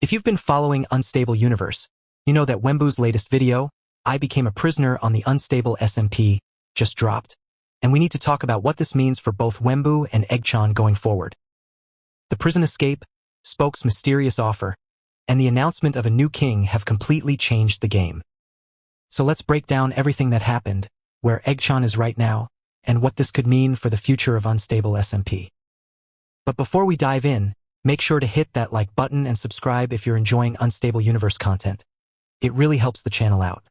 If you've been following Unstable Universe, you know that Wembu's latest video, I Became a Prisoner on the Unstable SMP, just dropped, and we need to talk about what this means for both Wembu and Eggchan going forward. The prison escape, Spoke's mysterious offer, and the announcement of a new king have completely changed the game. So let's break down everything that happened, where Eggchan is right now, and what this could mean for the future of Unstable SMP. But before we dive in, make sure to hit that like button and subscribe if you're enjoying Unstable Universe content. It really helps the channel out.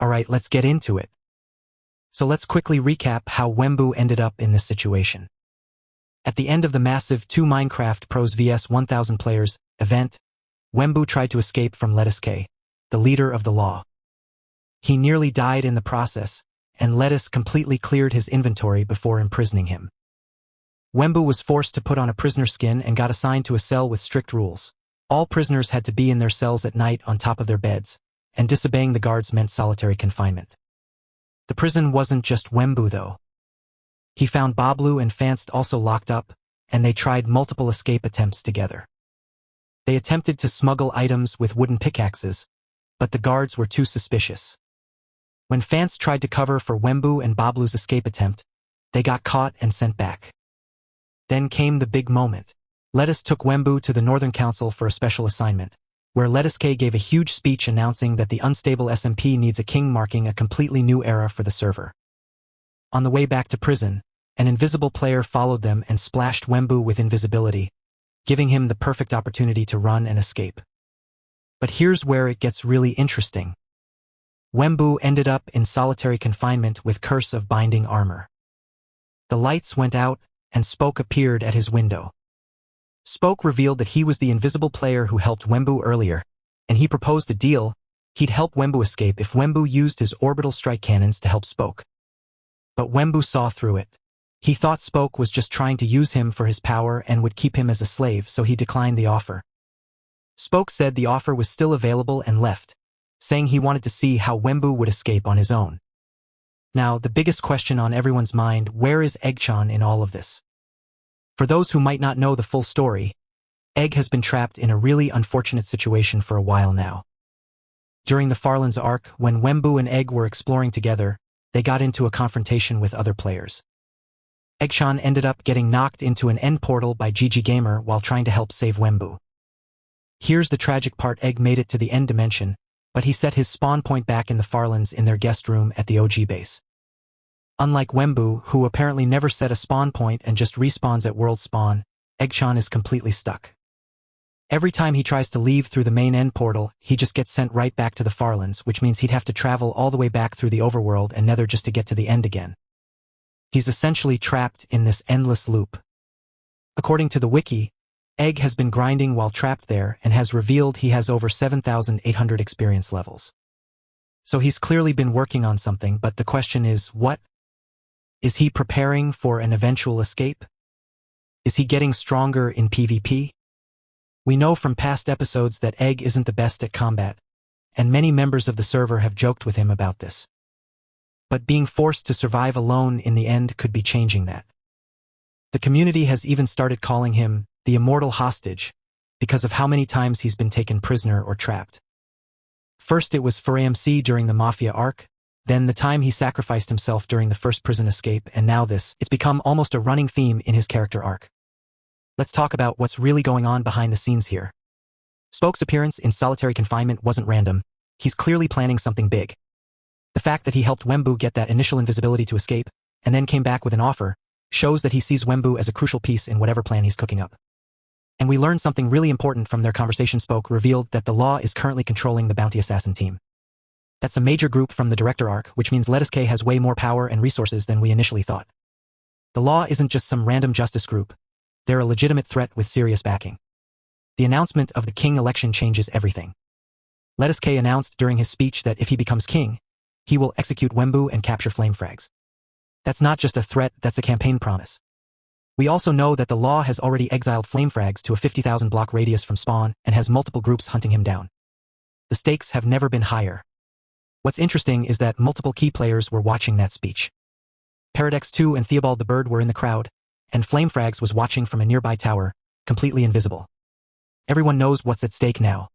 Alright, let's get into it. So let's quickly recap how Wembu ended up in this situation. At the end of the massive 2 Minecraft Pros vs 1000 players event, Wembu tried to escape from Lettuce, the leader of the law. He nearly died in the process, and Lettuce completely cleared his inventory before imprisoning him. Wembu was forced to put on a prisoner skin and got assigned to a cell with strict rules. All prisoners had to be in their cells at night on top of their beds, and disobeying the guards meant solitary confinement. The prison wasn't just Wembu though. He found Bablu and Fanst also locked up, and they tried multiple escape attempts together. They attempted to smuggle items with wooden pickaxes, but the guards were too suspicious. When Fanst tried to cover for Wembu and Bablu's escape attempt, they got caught and sent back. Then came the big moment. Lettuce took Wembu to the Northern Council for a special assignment, where Lettuce gave a huge speech announcing that the Unstable SMP needs a king, marking a completely new era for the server. On the way back to prison, an invisible player followed them and splashed Wembu with invisibility, giving him the perfect opportunity to run and escape. But here's where it gets really interesting. Wembu ended up in solitary confinement with Curse of Binding Armor. The lights went out, and Spoke appeared at his window. Spoke revealed that he was the invisible player who helped Wembu earlier, and he proposed a deal. He'd help Wembu escape if Wembu used his orbital strike cannons to help Spoke. But Wembu saw through it. He thought Spoke was just trying to use him for his power and would keep him as a slave, so he declined the offer. Spoke said the offer was still available and left, saying he wanted to see how Wembu would escape on his own. Now, the biggest question on everyone's mind, where is Eggchan in all of this? For those who might not know the full story, Egg has been trapped in a really unfortunate situation for a while now. During the Farlands arc, when Wembu and Egg were exploring together, they got into a confrontation with other players. Eggchan ended up getting knocked into an end portal by GG Gamer while trying to help save Wembu. Here's the tragic part: Egg made it to the end dimension, but he set his spawn point back in the Farlands in their guest room at the OG base. Unlike Wembu, who apparently never set a spawn point and just respawns at world spawn, Eggchan is completely stuck. Every time he tries to leave through the main end portal, he just gets sent right back to the Farlands, which means he'd have to travel all the way back through the overworld and nether just to get to the end again. He's essentially trapped in this endless loop. According to the wiki, Egg has been grinding while trapped there and has revealed he has over 7,800 experience levels. So he's clearly been working on something, but the question is, what? Is he preparing for an eventual escape? Is he getting stronger in PvP? We know from past episodes that Egg isn't the best at combat, and many members of the server have joked with him about this. But being forced to survive alone in the end could be changing that. The community has even started calling him the Immortal Hostage because of how many times he's been taken prisoner or trapped. First it was FlameFragsMC during the Mafia arc, then the time he sacrificed himself during the first prison escape, and now this. It's become almost a running theme in his character arc. Let's talk about what's really going on behind the scenes here. Spoke's appearance in solitary confinement wasn't random. He's clearly planning something big. The fact that he helped Wembu get that initial invisibility to escape, and then came back with an offer, shows that he sees Wembu as a crucial piece in whatever plan he's cooking up. And we learned something really important from their conversation. Spoke revealed that the law is currently controlling the bounty assassin team. That's a major group from the director arc, which means Lettuce has way more power and resources than we initially thought. The law isn't just some random justice group. They're a legitimate threat with serious backing. The announcement of the king election changes everything. Lettuce announced during his speech that if he becomes king, he will execute Wembu and capture FlameFrags. That's not just a threat, that's a campaign promise. We also know that the law has already exiled FlameFrags to a 50,000 block radius from spawn and has multiple groups hunting him down. The stakes have never been higher. What's interesting is that multiple key players were watching that speech. ParrotX2 and Theobald the Bird were in the crowd, and FlameFrags was watching from a nearby tower, completely invisible. Everyone knows what's at stake now.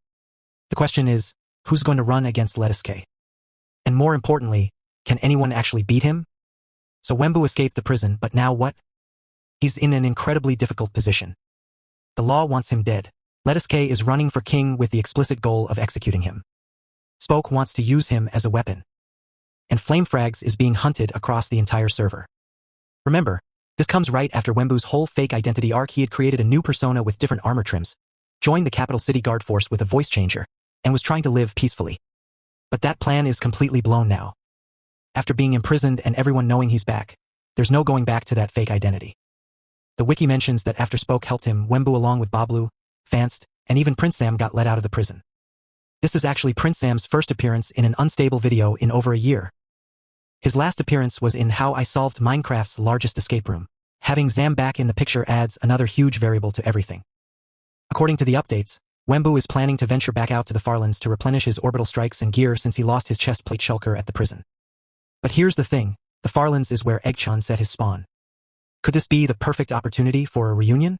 The question is, who's going to run against wembu? And more importantly, can anyone actually beat him? So Wembu escaped the prison, but now what? He's in an incredibly difficult position. The law wants him dead. wembu is running for king with the explicit goal of executing him. Spoke wants to use him as a weapon. And FlameFrags is being hunted across the entire server. Remember, this comes right after Wembu's whole fake identity arc. He had created a new persona with different armor trims, joined the capital city guard force with a voice changer, and was trying to live peacefully. But that plan is completely blown now. After being imprisoned and everyone knowing he's back, there's no going back to that fake identity. The wiki mentions that after Spoke helped him, Wembu along with Bablu, Fanst, and even Prince Sam got let out of the prison. This is actually Prince Sam's first appearance in an unstable video in over a year. His last appearance was in How I Solved Minecraft's Largest Escape Room. Having Zam back in the picture adds another huge variable to everything. According to the updates, Wembu is planning to venture back out to the Farlands to replenish his orbital strikes and gear since he lost his chest plate shulker at the prison. But here's the thing, the Farlands is where Eggchan set his spawn. Could this be the perfect opportunity for a reunion?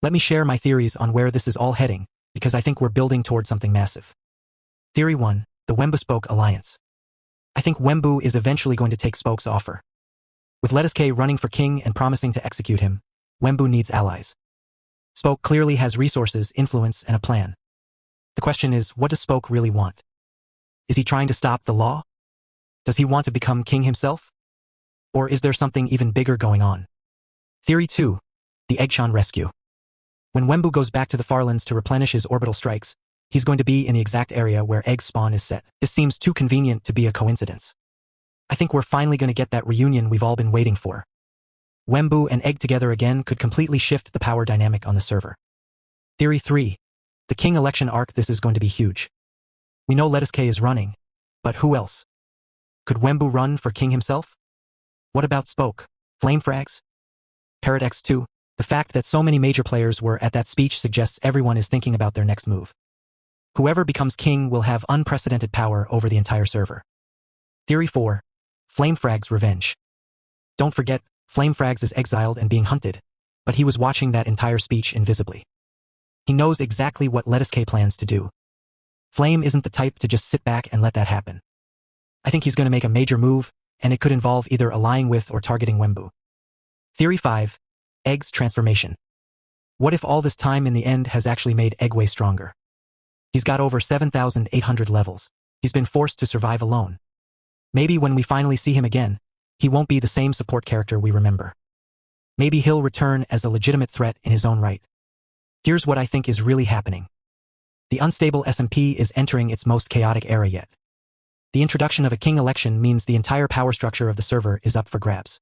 Let me share my theories on where this is all heading, because I think we're building towards something massive. Theory 1, the Wembu-Spoke Alliance. I think Wembu is eventually going to take Spoke's offer. With wembu running for king and promising to execute him, Wembu needs allies. Spoke clearly has resources, influence, and a plan. The question is, what does Spoke really want? Is he trying to stop the law? Does he want to become king himself? Or is there something even bigger going on? Theory 2, the Eggchan rescue. When Wembu goes back to the Farlands to replenish his orbital strikes, he's going to be in the exact area where Egg's spawn is set. This seems too convenient to be a coincidence. I think we're finally going to get that reunion we've all been waiting for. Wembu and Egg together again could completely shift the power dynamic on the server. Theory 3, the king election arc. This is going to be huge. We know wembu is running, but who else? Could Wembu run for king himself? What about Spoke, FlameFrags, ParrotX2? The fact that so many major players were at that speech suggests everyone is thinking about their next move. Whoever becomes king will have unprecedented power over the entire server. Theory 4, FlameFrags' revenge. Don't forget, FlameFrags is exiled and being hunted, but he was watching that entire speech invisibly. He knows exactly what wembu plans to do. Flame isn't the type to just sit back and let that happen. I think he's going to make a major move, and it could involve either allying with or targeting Wembu. Theory 5, Egg's transformation. What if all this time in the end has actually made Egg way stronger? He's got over 7,800 levels. He's been forced to survive alone. Maybe when we finally see him again, he won't be the same support character we remember. Maybe he'll return as a legitimate threat in his own right. Here's what I think is really happening. The unstable SMP is entering its most chaotic era yet. The introduction of a king election means the entire power structure of the server is up for grabs.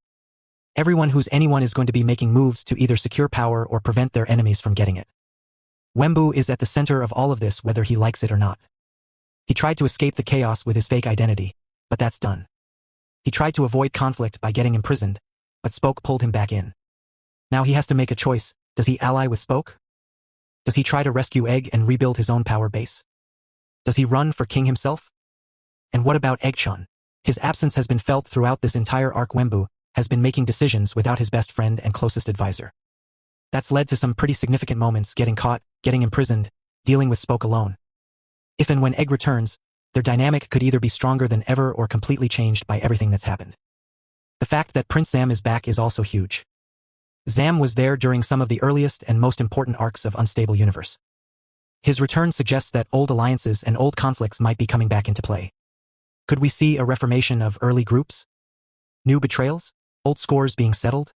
Everyone who's anyone is going to be making moves to either secure power or prevent their enemies from getting it. Wembu is at the center of all of this whether he likes it or not. He tried to escape the chaos with his fake identity, but that's done. He tried to avoid conflict by getting imprisoned, but Spoke pulled him back in. Now he has to make a choice. Does he ally with Spoke? Does he try to rescue Egg and rebuild his own power base? Does he run for king himself? And what about Eggchan? His absence has been felt throughout this entire arc. Wembu has been making decisions without his best friend and closest advisor. That's led to some pretty significant moments: getting caught, getting imprisoned, dealing with Spoke alone. If and when Egg returns, their dynamic could either be stronger than ever or completely changed by everything that's happened. The fact that Prince Sam is back is also huge. Zam was there during some of the earliest and most important arcs of Unstable Universe. His return suggests that old alliances and old conflicts might be coming back into play. Could we see a reformation of early groups? New betrayals? Old scores being settled?